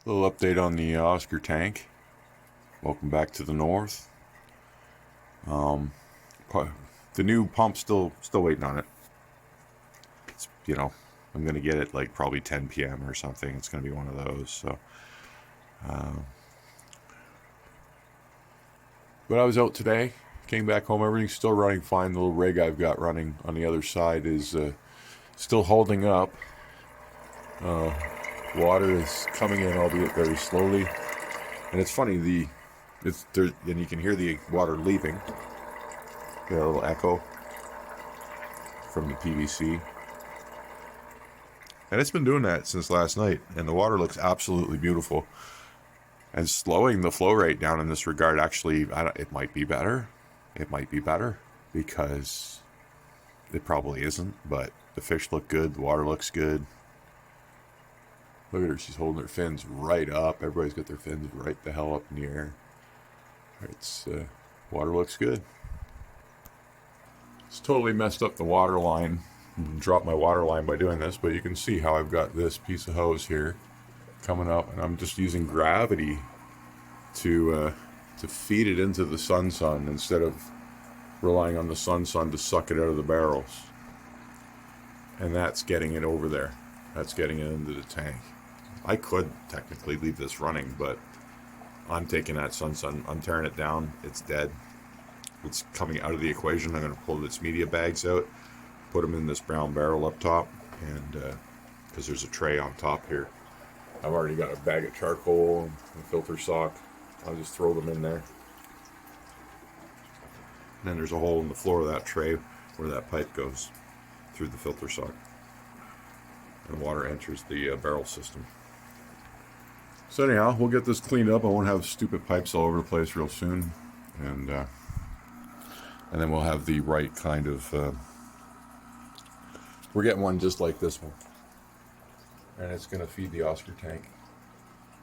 Little update on the Oscar tank. Welcome back to the north. The new pump still waiting on it. It's, I'm gonna get it like probably 10 p.m. or something. It's gonna be one of those. So, but I was out today. Came back home. Everything's still running fine. The little rig I've got running on the other side is still holding up. Water is coming in, albeit very slowly. And it's funny, and you can hear the water leaving. Got a little echo from the PVC. And it's been doing that since last night. And the water looks absolutely beautiful. And slowing the flow rate down in this regard, actually, it might be better. It might be better because it probably isn't. But the fish look good. The water looks good. Look at her. She's holding her fins right up. Everybody's got their fins right the hell up in the air. It's water looks good. It's totally messed up the water line. Dropped my water line by doing this, but you can see how I've got this piece of hose here coming up, and I'm just using gravity to feed it into the sun instead of relying on the sun to suck it out of the barrels. And that's getting it over there. That's getting it into the tank. I could technically leave this running, but I'm taking that sun. I'm tearing it down. It's dead. It's coming out of the equation. I'm going to pull its media bags out, put them in this brown barrel up top, and because there's a tray on top here. I've already got a bag of charcoal and a filter sock. I'll just throw them in there. And then there's a hole in the floor of that tray where that pipe goes through the filter sock. And water enters the barrel system. So anyhow, we'll get this cleaned up. I won't have stupid pipes all over the place real soon. And then we'll have the right kind of... we're getting one just like this one. And it's going to feed the Oscar tank.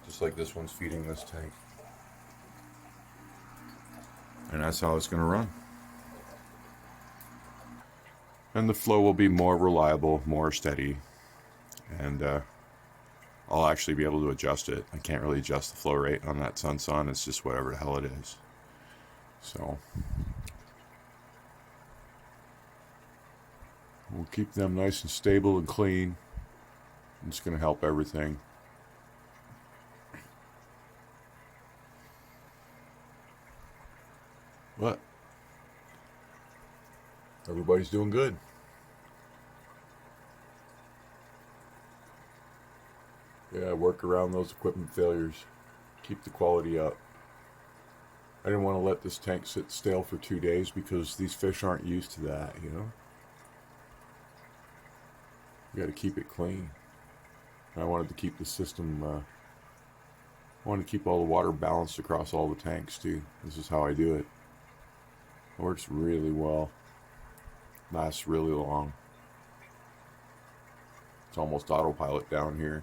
Just like this one's feeding this tank. And that's how it's going to run. And the flow will be more reliable, more steady. And I'll actually be able to adjust it. I can't really adjust the flow rate on that sun. It's just whatever the hell it is. So we'll keep them nice and stable and clean. It's going to help everything. But everybody's doing good. Yeah, work around those equipment failures. Keep the quality up. I didn't want to let this tank sit stale for 2 days because these fish aren't used to that, You got to keep it clean. I wanted to keep the system, I wanted to keep all the water balanced across all the tanks too. This is how I do it. It works really well. Lasts really long. It's almost autopilot down here.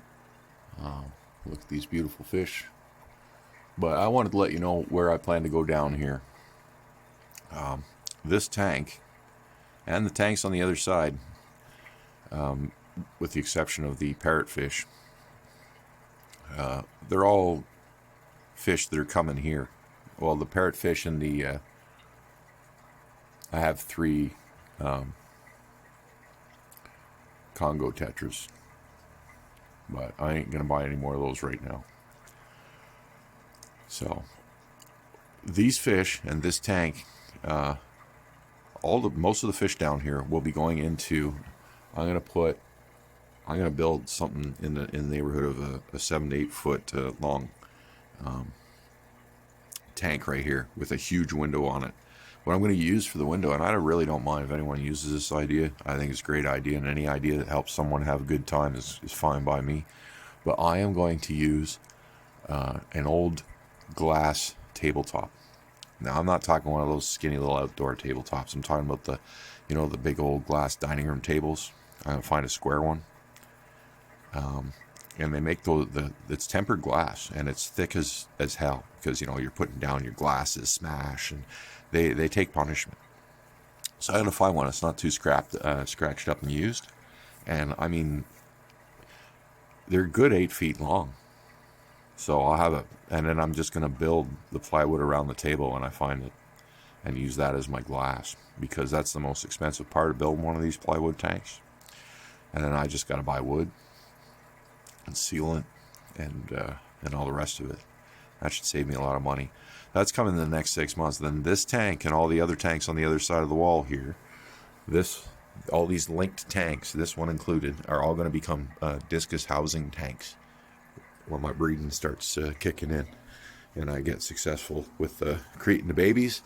Look at these beautiful fish. But I wanted to let you know where I plan to go down here. This tank and the tanks on the other side, with the exception of the parrotfish, they're all fish that are coming here. Well, the parrotfish and the I have 3 Congo tetras, but I ain't gonna buy any more of those right now. So these fish and this tank, most of the fish down here will be going into. I'm gonna build something in the neighborhood of a 7 to 8 foot long tank right here with a huge window on it. What I'm going to use for the window, and I really don't mind if anyone uses this idea. I think it's a great idea, and any idea that helps someone have a good time is fine by me. But I am going to use an old glass tabletop. Now, I'm not talking one of those skinny little outdoor tabletops. I'm talking about the big old glass dining room tables. I'm going to find a square one. And they make it's tempered glass, and it's thick as hell because you're putting down your glasses, smash, and they take punishment. So I'm gonna find one that's not too scratched up and used, and I mean they're good 8 feet long. So I'll have it, and then I'm just going to build the plywood around the table when I find it and use that as my glass, because that's the most expensive part of building one of these plywood tanks. And then I just got to buy wood and sealant and all the rest of it. That should save me a lot of money. That's coming in the next 6 months. Then this tank and all the other tanks on the other side of the wall here, all these linked tanks, this one included, are all going to become Discus housing tanks when my breeding starts kicking in and I get successful with creating the babies.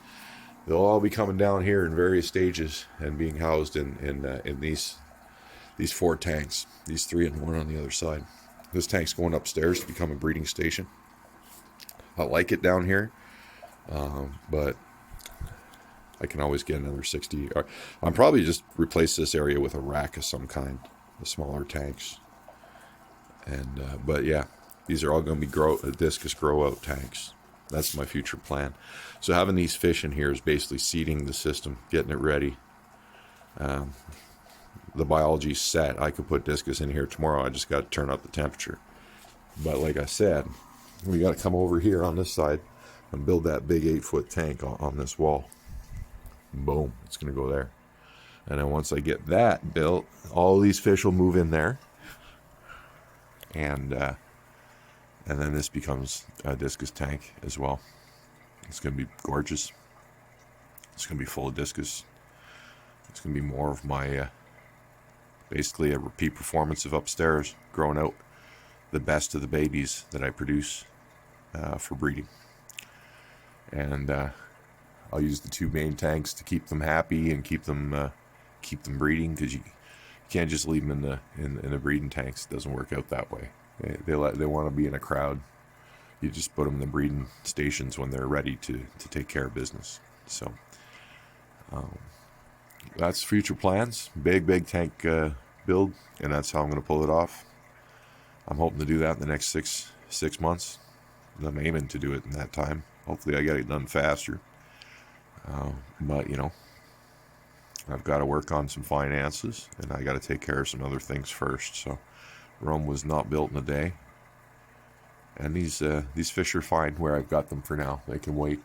They'll all be coming down here in various stages and being housed in these 4 tanks, these 3 and 1 on the other side. This tank's going upstairs to become a breeding station. I like it down here, but I can always get another 60. I'm probably just replace this area with a rack of some kind, the smaller tanks. And but yeah, these are all going to be Discus grow out tanks. That's my future plan. So having these fish in here is basically seeding the system, getting it ready. The biology's set. I could put Discus in here tomorrow. I just got to turn up the temperature. But like I said, we got to come over here on this side and build that big 8-foot tank on this wall. Boom, it's going to go there. And then once I get that built, all these fish will move in there. And then this becomes a Discus tank as well. It's going to be gorgeous. It's going to be full of Discus. It's going to be more of my, basically a repeat performance of upstairs, growing out the best of the babies that I produce for breeding. And I'll use the 2 main tanks to keep them happy and keep them breeding, because you can't just leave them in the breeding tanks. It doesn't work out that way. They want to be in a crowd. You just put them in the breeding stations when they're ready to take care of business. So that's future plans. Big tank build, and that's how I'm going to pull it off. I'm hoping to do that in the next six months. I'm aiming to do it in that time. Hopefully I get it done faster. But you know, I've got to work on some finances, and I got to take care of some other things first. So Rome was not built in a day. And these fish are fine where I've got them for now. They can wait.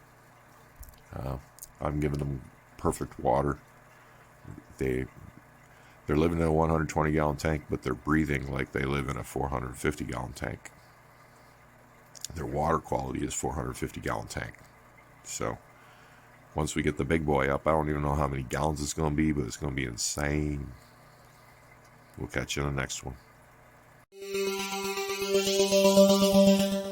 I'm giving them perfect water. They're living in a 120-gallon tank, but they're breathing like they live in a 450-gallon tank. Their water quality is 450-gallon tank. So once we get the big boy up, I don't even know how many gallons it's going to be, but it's going to be insane. We'll catch you in the next one.